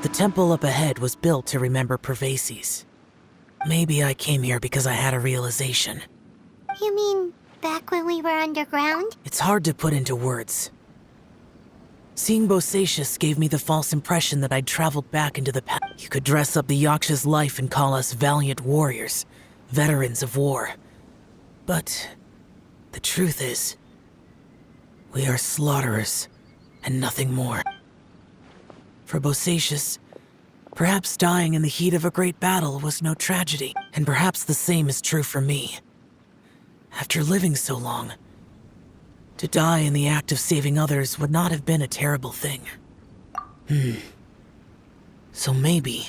The temple up ahead was built to remember Pervases. Maybe I came here because I had a realization. You mean back when we were underground? It's hard to put into words. Seeing Bosacius gave me the false impression that I'd traveled back into the past. You could dress up the Yaksha's life and call us valiant warriors, veterans of war. But the truth is, we are slaughterers and nothing more. For Bosacius, perhaps dying in the heat of a great battle was no tragedy, and perhaps the same is true for me. After living so long, to die in the act of saving others would not have been a terrible thing. So maybe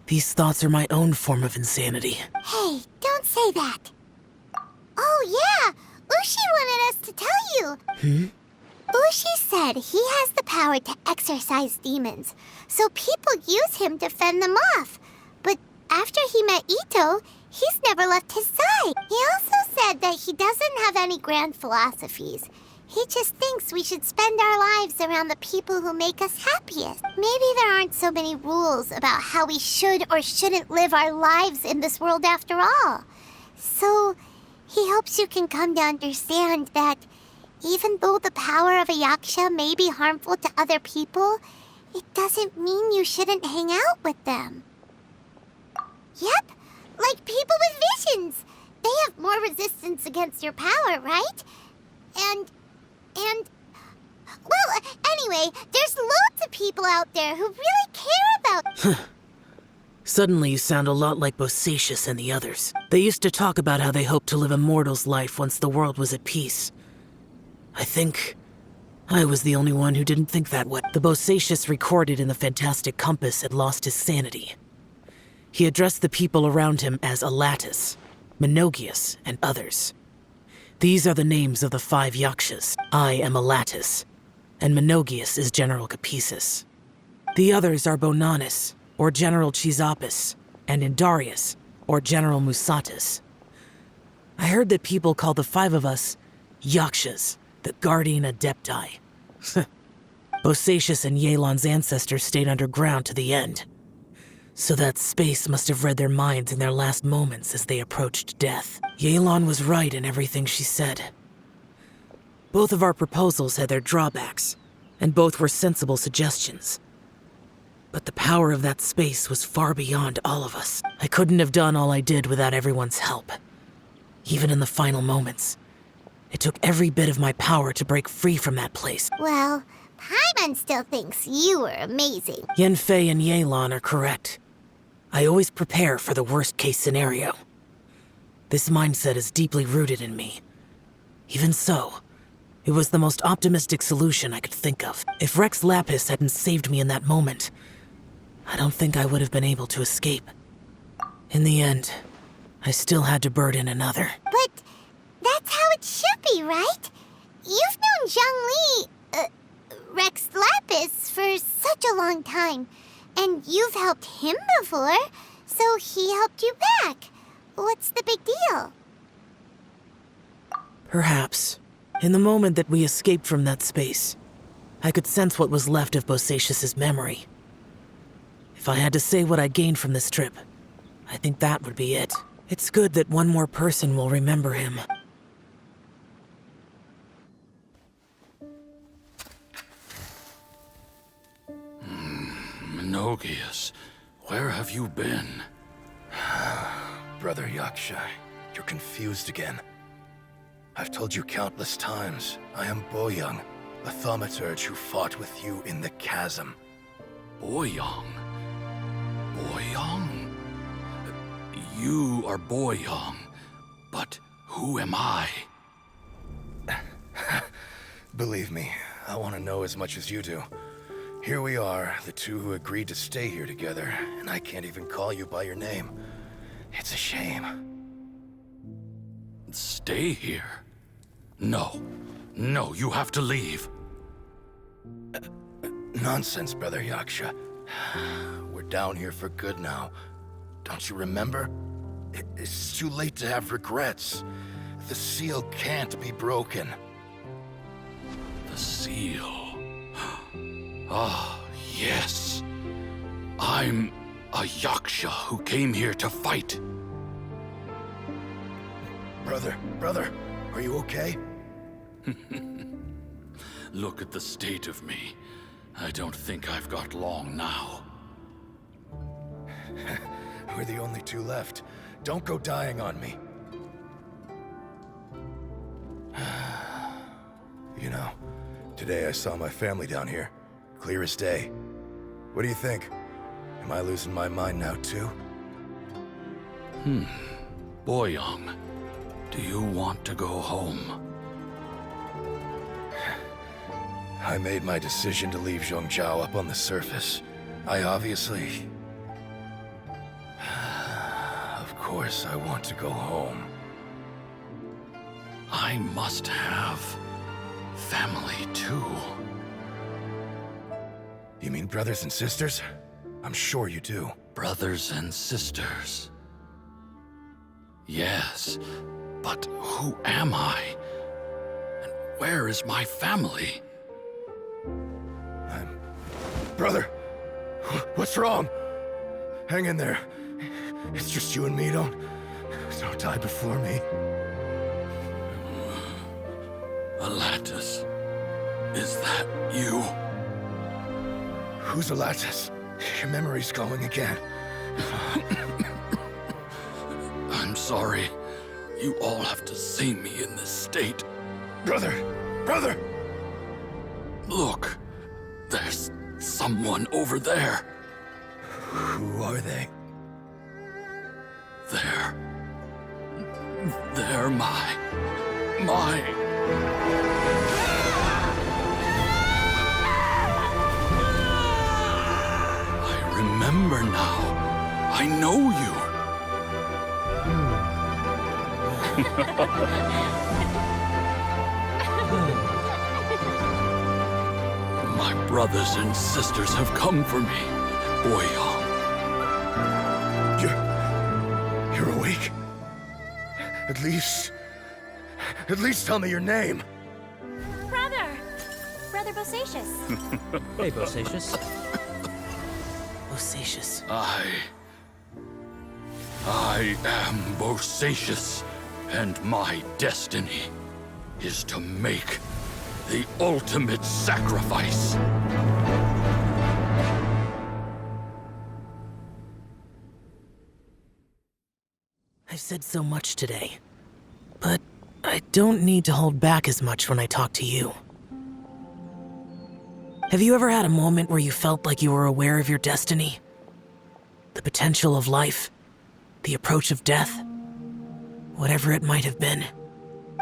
these thoughts are my own form of insanity. Hey, don't say that. Oh yeah, Ushi wanted us to tell you. Ushi said he has the power to exorcise demons, so people use him to fend them off. But after he met Ito, he's never left his side. He also said that he doesn't have any grand philosophies. He just thinks we should spend our lives around the people who make us happiest. Maybe there aren't so many rules about how we should or shouldn't live our lives in this world after all. So he hopes you can come to understand that even though the power of a Yaksha may be harmful to other people, it doesn't mean you shouldn't hang out with them. Yep, like people with visions. They have more resistance against your power, right? Well, anyway, there's loads of people out there who really care about... Suddenly you sound a lot like Bosacius and the others. They used to talk about how they hoped to live a mortal's life once the world was at peace. I think I was the only one who didn't think that way. The Bosacius recorded in the Fantastic Compass had lost his sanity. He addressed the people around him as Alatus, Menogius, and others. These are the names of the 5 Yakshas. I am Alatus, and Menogius is General Capisis. The others are Bonanis, or General Chizapis, and Indarius, or General Musatus. I heard that people call the 5 of us Yakshas, the Guardian Adepti. Bosacius and Yelan's ancestors stayed underground to the end. So that space must have read their minds in their last moments as they approached death. Yelan was right in everything she said. Both of our proposals had their drawbacks, and both were sensible suggestions. But the power of that space was far beyond all of us. I couldn't have done all I did without everyone's help. Even in the final moments, it took every bit of my power to break free from that place. Well, Paimon still thinks you were amazing. Yanfei and Yelan are correct. I always prepare for the worst-case scenario. This mindset is deeply rooted in me. Even so, it was the most optimistic solution I could think of. If Rex Lapis hadn't saved me in that moment, I don't think I would have been able to escape. In the end, I still had to burden another. But that's how it should be, right? You've known Zhongli, Rex Lapis, for such a long time. And you've helped him before, so he helped you back. What's the big deal? Perhaps. In the moment that we escaped from that space, I could sense what was left of Bosacius's memory. If I had to say what I gained from this trip, I think that would be it. It's good that one more person will remember him. Menogius, where have you been? Brother Yaksha, you're confused again. I've told you countless times, I am Boyoung, a thaumaturge who fought with you in the chasm. Boyoung? Boyoung? You are Boyoung, but who am I? Believe me, I want to know as much as you do. Here we are, the two who agreed to stay here together, and I can't even call you by your name. It's a shame. Stay here? No. No, you have to leave. Nonsense, Brother Yaksha. We're down here for good now. Don't you remember? It's too late to have regrets. The seal can't be broken. The seal. Ah, yes. I'm a Yaksha who came here to fight. Brother, are you okay? Look at the state of me. I don't think I've got long now. We're the only two left. Don't go dying on me. You know, today I saw my family down here. Clear as day. What do you think? Am I losing my mind now too? Boyang, do you want to go home? I made my decision to leave Zhongzhou up on the surface. I obviously... Of course I want to go home. I must have family too. You mean brothers and sisters? I'm sure you do. Brothers and sisters. Yes, but who am I? And where is my family? Brother, what's wrong? Hang in there. It's just you and me, don't die before me. Alatus, is that you? Who's Alatus? Your memory's going again. I'm sorry. You all have to see me in this state. Brother! Look, there's someone over there. Who are they? They're my... I remember now. I know you. My brothers and sisters have come for me, Boyang. You're awake? At least tell me your name. Brother Bosacius. Hey, Bosacius. Bosacius. I am Bosacius, and my destiny is to make the ultimate sacrifice. I've said so much today, but I don't need to hold back as much when I talk to you. Have you ever had a moment where you felt like you were aware of your destiny? The potential of life? The approach of death? Whatever it might have been.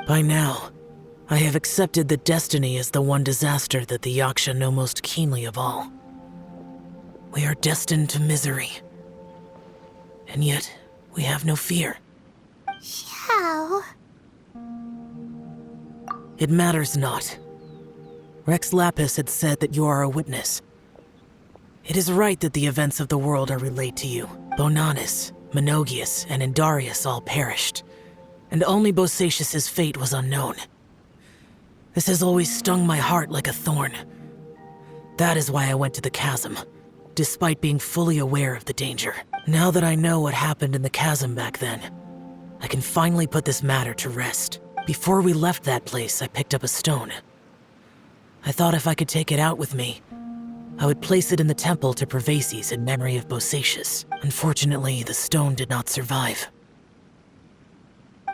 By now, I have accepted that destiny is the one disaster that the Yaksha know most keenly of all. We are destined to misery. And yet, we have no fear. Xiao. It matters not. Rex Lapis had said that you are a witness. It is right that the events of the world are relayed to you. Bonanis, Menogius, and Indarius all perished, and only Bosacius' fate was unknown. This has always stung my heart like a thorn. That is why I went to the chasm, despite being fully aware of the danger. Now that I know what happened in the chasm back then, I can finally put this matter to rest. Before we left that place, I picked up a stone. I thought if I could take it out with me, I would place it in the temple to Pervases in memory of Bosacius. Unfortunately, the stone did not survive.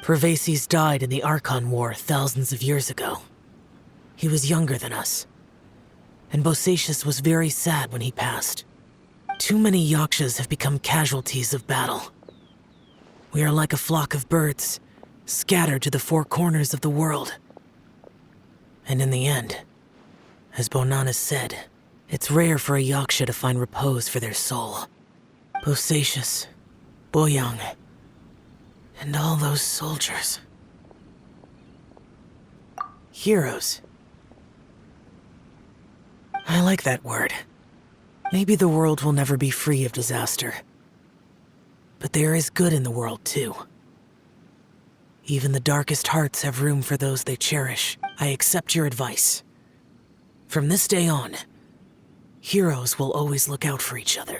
Pervases died in the Archon War thousands of years ago. He was younger than us, and Bosacius was very sad when he passed. Too many Yakshas have become casualties of battle. We are like a flock of birds, scattered to the four corners of the world. And in the end, as Bonanis said, it's rare for a Yaksha to find repose for their soul. Bosacius, Boyang, and all those soldiers. Heroes. I like that word. Maybe the world will never be free of disaster. But there is good in the world, too. Even the darkest hearts have room for those they cherish. I accept your advice. From this day on, heroes will always look out for each other.